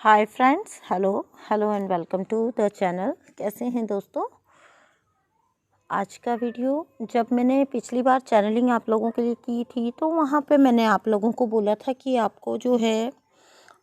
Hi friends, hello hello and welcome to the channel. कैसे हैं दोस्तों? आज का वीडियो, जब मैंने पिछली बार चैनलिंग आप लोगों के लिए की थी तो वहाँ पे मैंने आप लोगों को बोला था कि आपको जो है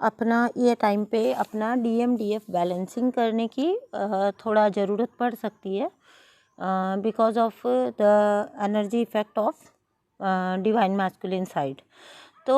अपना ये टाइम पे अपना DMDF बैलेंसिंग करने की थोड़ा ज़रूरत पड़ सकती है because of the energy effect of divine masculine side. तो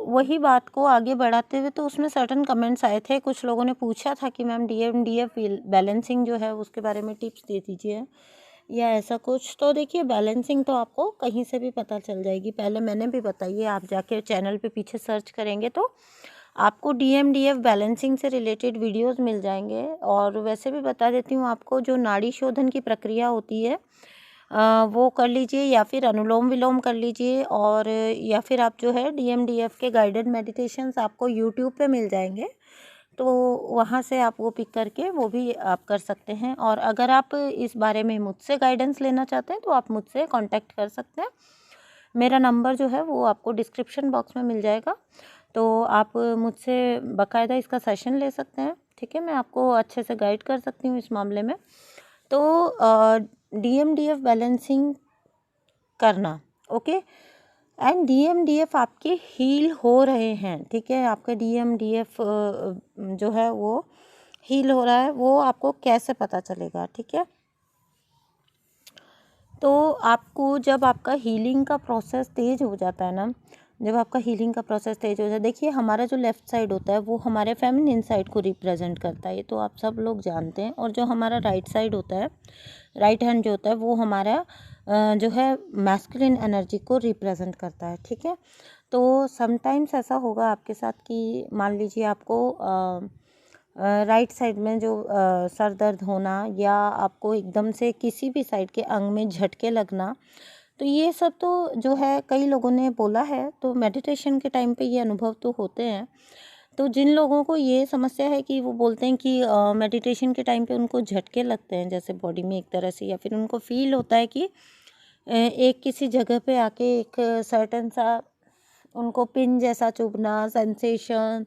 वही बात को आगे बढ़ाते हुए तो उसमें सर्टन कमेंट्स आए थे। कुछ लोगों ने पूछा था कि मैम DMDF बैलेंसिंग जो है उसके बारे में टिप्स दे दीजिए या ऐसा कुछ। तो देखिए, बैलेंसिंग तो आपको कहीं से भी पता चल जाएगी। पहले मैंने भी बताई है, आप जाके चैनल पे पीछे सर्च करेंगे तो आपको DMDF बैलेंसिंग से रिलेटेड वीडियोस मिल जाएंगे। और वैसे भी बता देती हूँ आपको, जो नाड़ी शोधन की प्रक्रिया होती है वो कर लीजिए या फिर अनुलोम विलोम कर लीजिए, और या फिर आप जो है DMDF के गाइडेड मेडिटेशंस आपको यूट्यूब पे मिल जाएंगे, तो वहाँ से आप वो पिक करके वो भी आप कर सकते हैं। और अगर आप इस बारे में मुझसे गाइडेंस लेना चाहते हैं तो आप मुझसे कांटेक्ट कर सकते हैं। मेरा नंबर जो है वो आपको डिस्क्रिप्शन बॉक्स में मिल जाएगा, तो आप मुझसे बाकायदा इसका सेशन ले सकते हैं। ठीक है, मैं आपको अच्छे से गाइड कर सकती हूँ इस मामले में। तो DMDF बैलेंसिंग करना, ओके, एंड DMDF आपके हील हो रहे हैं। ठीक है, आपका DMDF जो है वो हील हो रहा है, वो आपको कैसे पता चलेगा? ठीक है, तो आपको जब आपका हीलिंग का प्रोसेस तेज़ हो जाता है ना, जब आपका हीलिंग का प्रोसेस तेज़ हो जाता है, देखिए हमारा जो लेफ़्ट साइड होता है वो हमारे फेमिनिन साइड को रिप्रेजेंट करता है, ये तो आप सब लोग जानते हैं। और जो हमारा राइट साइड होता है, राइट हैंड जो होता है वो हमारा जो है मैस्कुलिन एनर्जी को रिप्रेजेंट करता है। ठीक है, तो समटाइम्स ऐसा होगा आपके साथ कि मान लीजिए आपको राइट साइड में जो सर दर्द होना या आपको एकदम से किसी भी साइड के अंग में झटके लगना, तो ये सब तो जो है कई लोगों ने बोला है, तो मेडिटेशन के टाइम पे ये अनुभव तो होते हैं। तो जिन लोगों को ये समस्या है कि वो बोलते हैं कि मेडिटेशन के टाइम पे उनको झटके लगते हैं जैसे बॉडी में एक तरह से, या फिर उनको फील होता है कि एक किसी जगह पे आके एक सर्टन सा उनको पिन जैसा चुभना सेंसेशन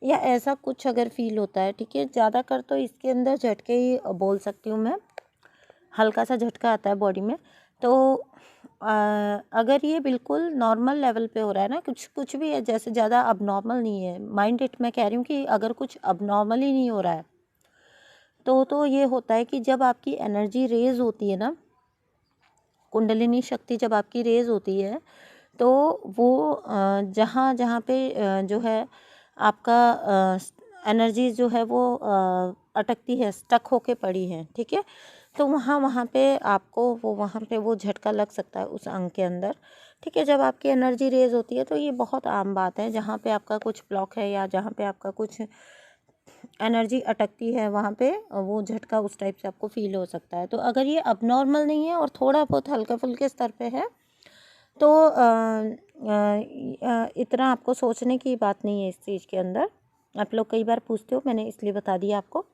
या ऐसा कुछ अगर फील होता है। ठीक है, ज़्यादातर तो इसके अंदर झटके ही बोल सकती हूँ मैं, हल्का सा झटका आता है बॉडी में। तो अगर ये बिल्कुल नॉर्मल लेवल पे हो रहा है ना, कुछ कुछ भी है, जैसे ज़्यादा अब नॉर्मल नहीं है, माइंड इट, मैं कह रही हूँ कि अगर कुछ अब नॉर्मल ही नहीं हो रहा है तो ये होता है कि जब आपकी एनर्जी रेज होती है ना, कुंडलिनी शक्ति जब आपकी रेज होती है, तो वो जहाँ जहाँ पे जो है आपका एनर्जी जो है वो अटकती है, स्टक होके पड़ी है। ठीक है, तो वहाँ वहाँ पे आपको वहाँ पे वो झटका लग सकता है उस अंग के अंदर। ठीक है, जब आपकी एनर्जी रेज होती है तो ये बहुत आम बात है, जहाँ पे आपका कुछ ब्लॉक है या जहाँ पे आपका कुछ एनर्जी अटकती है वहाँ पे वो झटका उस टाइप से आपको फील हो सकता है। तो अगर ये अब नॉर्मल नहीं है और थोड़ा बहुत हल्के फुल्के स्तर पे है तो इतना आपको सोचने की बात नहीं है इस चीज़ के अंदर। आप लोग कई बार पूछते हो, मैंने इसलिए बता दिया आपको।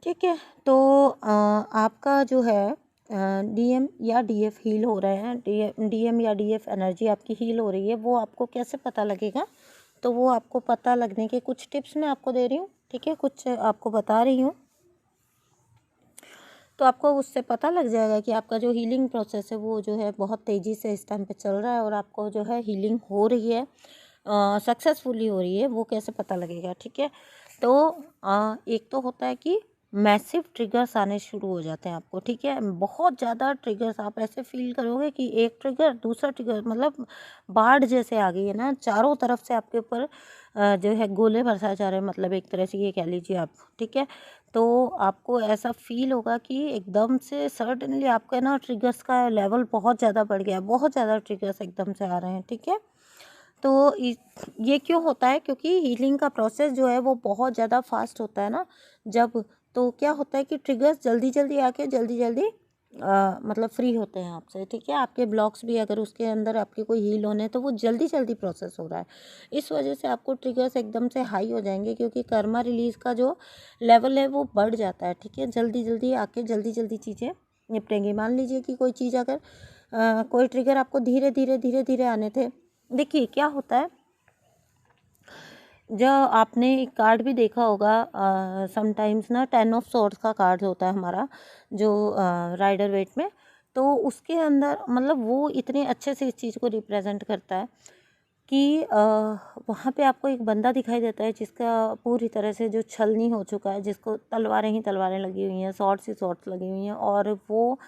ठीक है, तो आपका जो है DM या DF हील हो रहे हैं, DM या DF एनर्जी आपकी हील हो रही है, वो आपको कैसे पता लगेगा? तो वो आपको पता लगने के कुछ टिप्स मैं आपको दे रही हूँ। ठीक है, कुछ आपको बता रही हूँ, तो आपको उससे पता लग जाएगा कि आपका जो हीलिंग प्रोसेस है वो जो है बहुत तेज़ी से इस टाइम पे चल रहा है और आपको जो है हीलिंग हो रही है, सक्सेसफुली हो रही है, वो कैसे पता लगेगा? ठीक है, तो एक तो होता है कि मैसिव ट्रिगर्स आने शुरू हो जाते हैं आपको। ठीक है, बहुत ज़्यादा ट्रिगर्स, आप ऐसे फील करोगे कि एक ट्रिगर दूसरा ट्रिगर, मतलब बाढ़ जैसे आ गई है ना, चारों तरफ से आपके ऊपर जो है गोले बरसाए जा रहे हैं, मतलब एक तरह से ये कह लीजिए आप। ठीक है, तो आपको ऐसा फील होगा कि एकदम से सडनली आपका ना ट्रिगर्स का लेवल बहुत ज़्यादा बढ़ गया, बहुत ज़्यादा ट्रिगर्स एकदम से आ रहे हैं। ठीक है, तो ये क्यों होता है? क्योंकि हीलिंग का प्रोसेस जो है वो बहुत ज़्यादा फास्ट होता है ना जब, तो क्या होता है कि ट्रिगर्स जल्दी जल्दी आके जल्दी जल्दी मतलब फ्री होते हैं आपसे। ठीक है, आपके ब्लॉक्स भी अगर उसके अंदर आपके कोई हील होने हैं तो वो जल्दी जल्दी प्रोसेस हो रहा है, इस वजह से आपको ट्रिगर्स एकदम से हाई हो जाएंगे, क्योंकि कर्मा रिलीज का जो लेवल है वो बढ़ जाता है। ठीक है, जल्दी जल्दी आके जल्दी जल्दी चीज़ें निपटेंगी। मान लीजिए कि कोई चीज़ अगर कोई ट्रिगर आपको धीरे धीरे धीरे धीरे आने थे, देखिए क्या होता है, जो आपने एक कार्ड भी देखा होगा समटाइम्स ना, 10 ऑफ सॉर्ड्स का कार्ड होता है हमारा जो राइडर वेट में, तो उसके अंदर मतलब वो इतने अच्छे से इस चीज़ को रिप्रेजेंट करता है कि वहाँ पे आपको एक बंदा दिखाई देता है जिसका पूरी तरह से जो छलनी हो चुका है, जिसको तलवारें ही तलवारें लगी हुई हैं, सॉर्ड्स ही सॉर्ड्स लगी हुई हैं, और वो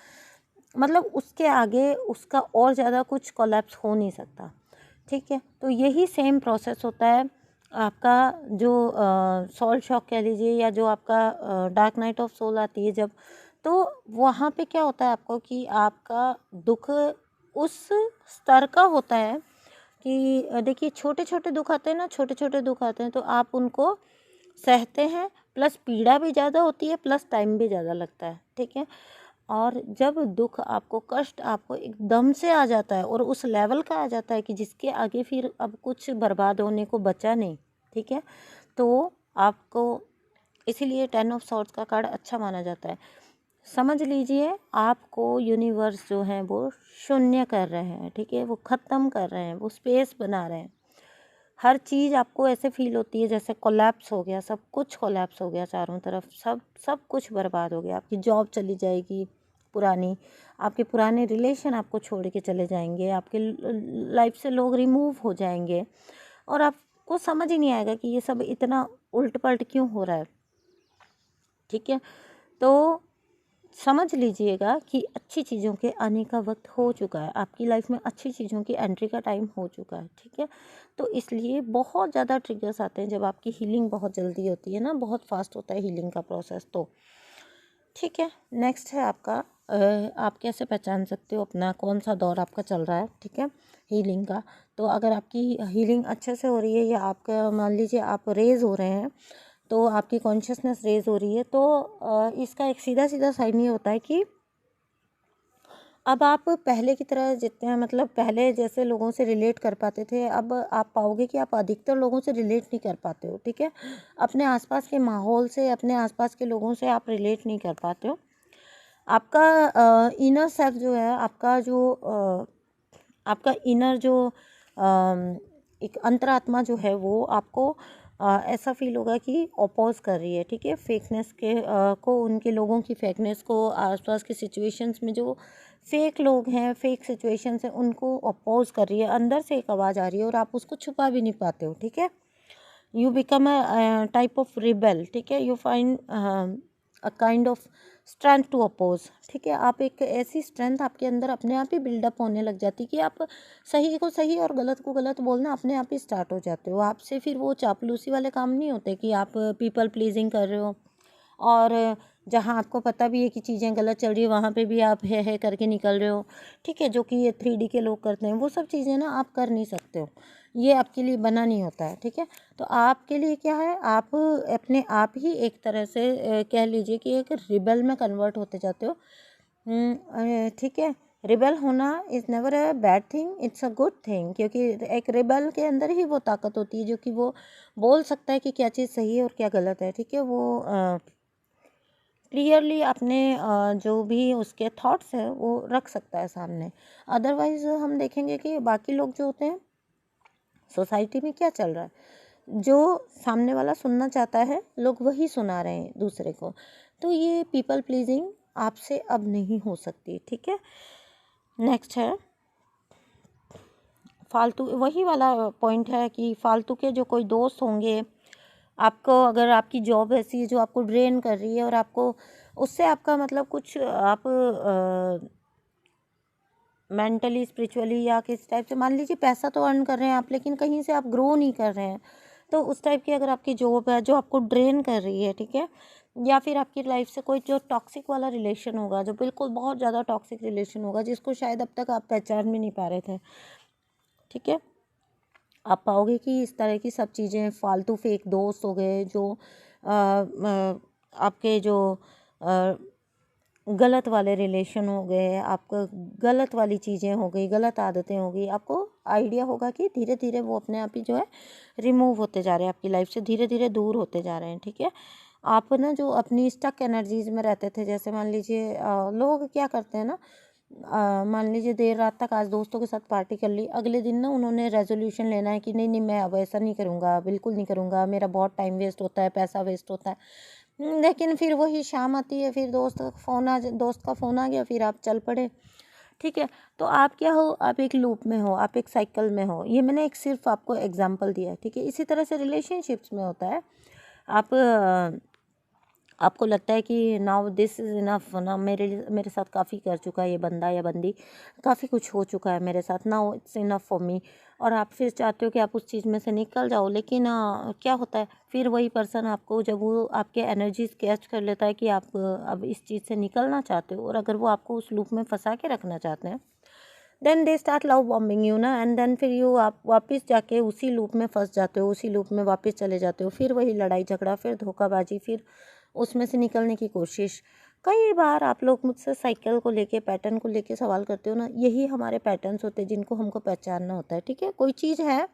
मतलब उसके आगे उसका और ज़्यादा कुछ कोलैप्स हो नहीं सकता। ठीक है, तो यही सेम प्रोसेस होता है आपका जो सोल शॉक कह लीजिए, या जो आपका डार्क नाइट ऑफ सोल आती है जब, तो वहाँ पे क्या होता है आपको कि आपका दुख उस स्तर का होता है कि देखिए छोटे छोटे दुख आते हैं ना, छोटे छोटे दुख आते हैं तो आप उनको सहते हैं, प्लस पीड़ा भी ज़्यादा होती है, प्लस टाइम भी ज़्यादा लगता है। ठीक है, और जब दुख आपको, कष्ट आपको एकदम से आ जाता है और उस लेवल का आ जाता है कि जिसके आगे फिर अब कुछ बर्बाद होने को बचा नहीं, ठीक है, तो आपको इसीलिए 10 ऑफ सॉर्ड्स का कार्ड अच्छा माना जाता है। समझ लीजिए आपको यूनिवर्स जो है वो शून्य कर रहे हैं, ठीक है, वो ख़त्म कर रहे हैं, वो स्पेस बना रहे हैं। हर चीज़ आपको ऐसे फील होती है जैसे कोलैप्स हो गया, सब कुछ कोलैप्स हो गया चारों तरफ, सब सब कुछ बर्बाद हो गया। आपकी जॉब चली जाएगी पुरानी, आपके पुराने रिलेशन आपको छोड़ के चले जाएंगे, आपके लाइफ से लोग रिमूव हो जाएंगे, और आपको समझ ही नहीं आएगा कि ये सब इतना उल्ट पलट क्यों हो रहा है। ठीक है, तो समझ लीजिएगा कि अच्छी चीज़ों के आने का वक्त हो चुका है, आपकी लाइफ में अच्छी चीज़ों की एंट्री का टाइम हो चुका है। ठीक है, तो इसलिए बहुत ज़्यादा ट्रिगर्स आते हैं जब आपकी हीलिंग बहुत जल्दी होती है ना, बहुत फास्ट होता है हीलिंग का प्रोसेस। तो ठीक है, नेक्स्ट है आपका आप कैसे पहचान सकते हो अपना कौन सा दौर आपका चल रहा है, ठीक है, हीलिंग का। तो अगर आपकी हीलिंग अच्छे से हो रही है, या आपका मान लीजिए आप रेज हो रहे हैं, तो आपकी कॉन्शियसनेस रेज हो रही है, तो इसका एक सीधा सीधा साइन ये होता है कि अब आप पहले की तरह जितने मतलब पहले जैसे लोगों से रिलेट कर पाते थे, अब आप पाओगे कि आप अधिकतर लोगों से रिलेट नहीं कर पाते हो। ठीक है, अपने आसपास के माहौल से, अपने आसपास के लोगों से आप रिलेट नहीं कर पाते हो। आपका इनर सेल्फ जो है, आपका इनर जो एक अंतरात्मा जो है वो आपको ऐसा फील होगा कि अपोज कर रही है। ठीक है, फेकनेस को, उनके लोगों की फेकनेस को, आसपास की सिचुएशंस में जो फेक लोग हैं, फेक सिचुएशंस हैं, उनको अपोज कर रही है। अंदर से एक आवाज़ आ रही है और आप उसको छुपा भी नहीं पाते हो। ठीक है, you become a type of rebel. ठीक है, you find a kind of strength to oppose. ठीक है, आप एक ऐसी स्ट्रेंथ आपके अंदर अपने आप ही बिल्डअप होने लग जाती कि आप सही को सही और गलत को गलत बोलना अपने आप ही स्टार्ट हो जाते हो। आपसे फिर वो चापलूसी वाले काम नहीं होते कि आप पीपल प्लीजिंग कर रहे हो, और जहाँ आपको पता भी है कि चीज़ें गलत चल रही है वहाँ पे भी आप है करके निकल रहे हो। ठीक है, जो कि ये 3D के लोग करते हैं, वो सब चीज़ें ना आप कर नहीं सकते हो, ये आपके लिए बना नहीं होता है। ठीक है, तो आपके लिए क्या है, आप अपने आप ही एक तरह से कह लीजिए कि एक रिबेल में कन्वर्ट होते जाते हो। ठीक है, रिबेल होना is never a bad thing, it's a good thing, क्योंकि एक रिबेल के अंदर ही वो ताकत होती है जो कि वो बोल सकता है कि क्या चीज़ सही है और क्या गलत है। ठीक है, वो क्लियरली अपने जो भी उसके थॉट्स हैं वो रख सकता है सामने। अदरवाइज़ हम देखेंगे कि बाकी लोग जो होते हैं, सोसाइटी में क्या चल रहा है, जो सामने वाला सुनना चाहता है लोग वही सुना रहे हैं दूसरे को। तो ये पीपल प्लीजिंग आपसे अब नहीं हो सकती। ठीक है, नेक्स्ट है फालतू, वही वाला पॉइंट है कि फालतू के जो कोई दोस्त होंगे आपको, अगर आपकी जॉब ऐसी है जो आपको ड्रेन कर रही है और आपको उससे आपका मतलब कुछ आप मेंटली, स्पिरिचुअली या किस टाइप से, मान लीजिए पैसा तो अर्न कर रहे हैं आप, लेकिन कहीं से आप ग्रो नहीं कर रहे हैं, तो उस टाइप की अगर आपकी जॉब है जो आपको ड्रेन कर रही है, ठीक है, या फिर आपकी लाइफ से कोई जो टॉक्सिक वाला रिलेशन होगा, जो बिल्कुल बहुत ज़्यादा टॉक्सिक रिलेशन होगा, जिसको शायद अब तक आप पहचान भी नहीं पा रहे थे। ठीक है, आप पाओगे कि इस तरह की सब चीज़ें, फालतू फेक दोस्त हो गए जो आपके जो गलत वाले रिलेशन हो गए, आपका गलत वाली चीज़ें हो गई, गलत आदतें हो गई, आपको आइडिया होगा कि धीरे धीरे वो अपने आप ही जो है रिमूव होते जा रहे हैं, आपकी लाइफ से धीरे धीरे दूर होते जा रहे हैं। ठीक है, आप ना जो अपनी स्टक एनर्जीज में रहते थे, जैसे मान लीजिए लोग क्या करते हैं ना, मान लीजिए देर रात तक आज दोस्तों के साथ पार्टी कर ली, अगले दिन ना उन्होंने रेजोल्यूशन लेना है कि नहीं नहीं मैं अब ऐसा नहीं करूँगा, बिल्कुल नहीं करूँगा, मेरा बहुत टाइम वेस्ट होता है, पैसा वेस्ट होता है। लेकिन फिर वही शाम आती है, फिर दोस्त का फ़ोन आ गया, फिर आप चल पड़े। ठीक है, तो आप क्या हो, आप एक लूप में हो, आप एक साइकिल में हो। ये मैंने एक सिर्फ आपको एग्जांपल दिया है। ठीक है, इसी तरह से रिलेशनशिप्स में होता है। आप आपको लगता है कि नाउ दिस इज़ इनफ ना, मेरे साथ काफ़ी कर चुका है ये बंदा या बंदी, काफ़ी कुछ हो चुका है मेरे साथ, now it's enough for me. और आप फिर चाहते हो कि आप उस चीज़ में से निकल जाओ, लेकिन क्या होता है फिर वही पर्सन आपको, जब वो आपके एनर्जीज कैच कर लेता है कि आप अब इस चीज़ से निकलना चाहते हो, और अगर वो आपको उस लूप में फंसा के रखना चाहते हैं, then they start love bombing you ना, एंड देन फिर यू आप वापस जाके उसी लूप में फंस जाते हो, उसी लूप में वापस चले जाते हो, फिर वही लड़ाई झगड़ा, फिर धोखाबाजी, फिर उसमें से निकलने की कोशिश। कई बार आप लोग मुझसे साइकिल को लेके, पैटर्न को लेके सवाल करते हो ना, यही हमारे पैटर्न्स होते हैं जिनको हमको पहचानना होता है। ठीक है, कोई चीज़ है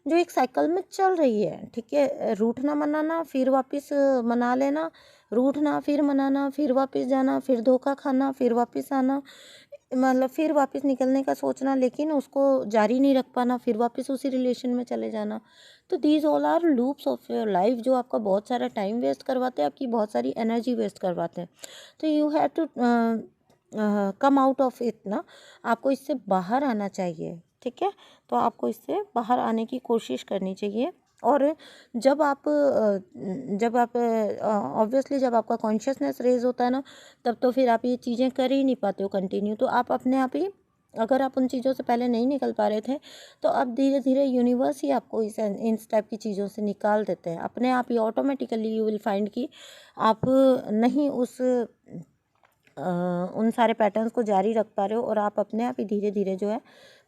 जो एक साइकिल में चल रही है। ठीक है, रूठना मनाना, फिर वापस मना लेना, रूठना, फिर मनाना, फिर वापस जाना, फिर धोखा खाना, फिर वापस आना, मतलब फिर वापस निकलने का सोचना, लेकिन उसको जारी नहीं रख पाना, फिर वापस उसी रिलेशन में चले जाना। तो these all are loops of your life, जो आपका बहुत सारा टाइम वेस्ट करवाते हैं, आपकी बहुत सारी एनर्जी वेस्ट करवाते हैं। तो you have to come out of it ना, आपको इससे बाहर आना चाहिए। ठीक है, तो आपको इससे बाहर आने की कोशिश करनी चाहिए। और जब आप ऑब्वियसली जब आपका कॉन्शियसनेस रेज होता है ना, तब तो फिर आप ये चीज़ें कर ही नहीं पाते हो कंटिन्यू। तो आप अपने आप ही, अगर आप उन चीज़ों से पहले नहीं निकल पा रहे थे, तो अब धीरे धीरे यूनिवर्स ही आपको इन टाइप की चीज़ों से निकाल देते हैं अपने आप ही, ऑटोमेटिकली यू विल फाइंड कि आप नहीं उन सारे पैटर्न्स को जारी रख पा रहे हो, और आप अपने आप ही धीरे धीरे जो है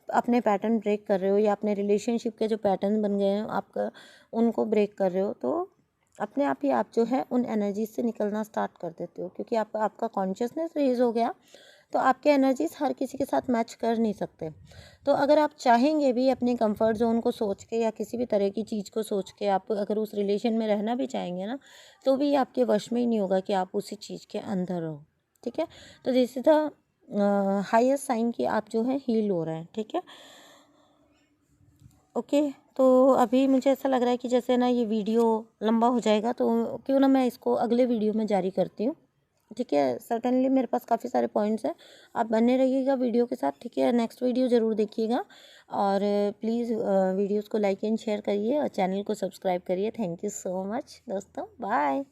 अपने पैटर्न ब्रेक कर रहे हो, या अपने रिलेशनशिप के जो पैटर्न बन गए हैं आपका, उनको ब्रेक कर रहे हो। तो अपने आप ही आप जो है उन एनर्जीज से निकलना स्टार्ट कर देते हो, क्योंकि आपका कॉन्शियसनेस रेज हो गया, तो आपके एनर्जीज हर किसी के साथ मैच कर नहीं सकते। तो अगर आप चाहेंगे भी अपने कंफर्ट जोन को सोच के, या किसी भी तरह की चीज़ को सोच के, आप अगर उस रिलेशन में रहना भी चाहेंगे ना, तो भी आपके वश में ही नहीं होगा कि आप उसी चीज़ के अंदर हो। ठीक है, तो this is the highest sign कि आप जो है हील हो रहे हैं। ठीक है, ओके। तो अभी मुझे ऐसा लग रहा है कि जैसे ना ये वीडियो लंबा हो जाएगा, तो क्यों ना मैं इसको अगले वीडियो में जारी करती हूँ। ठीक है, सर्टेनली मेरे पास काफ़ी सारे पॉइंट्स हैं, आप बने रहिएगा वीडियो के साथ। ठीक है, नेक्स्ट वीडियो ज़रूर देखिएगा, और प्लीज़ वीडियोज़ को लाइक एंड शेयर करिए, और चैनल को सब्सक्राइब करिए। थैंक यू सो मच दोस्तों, बाय।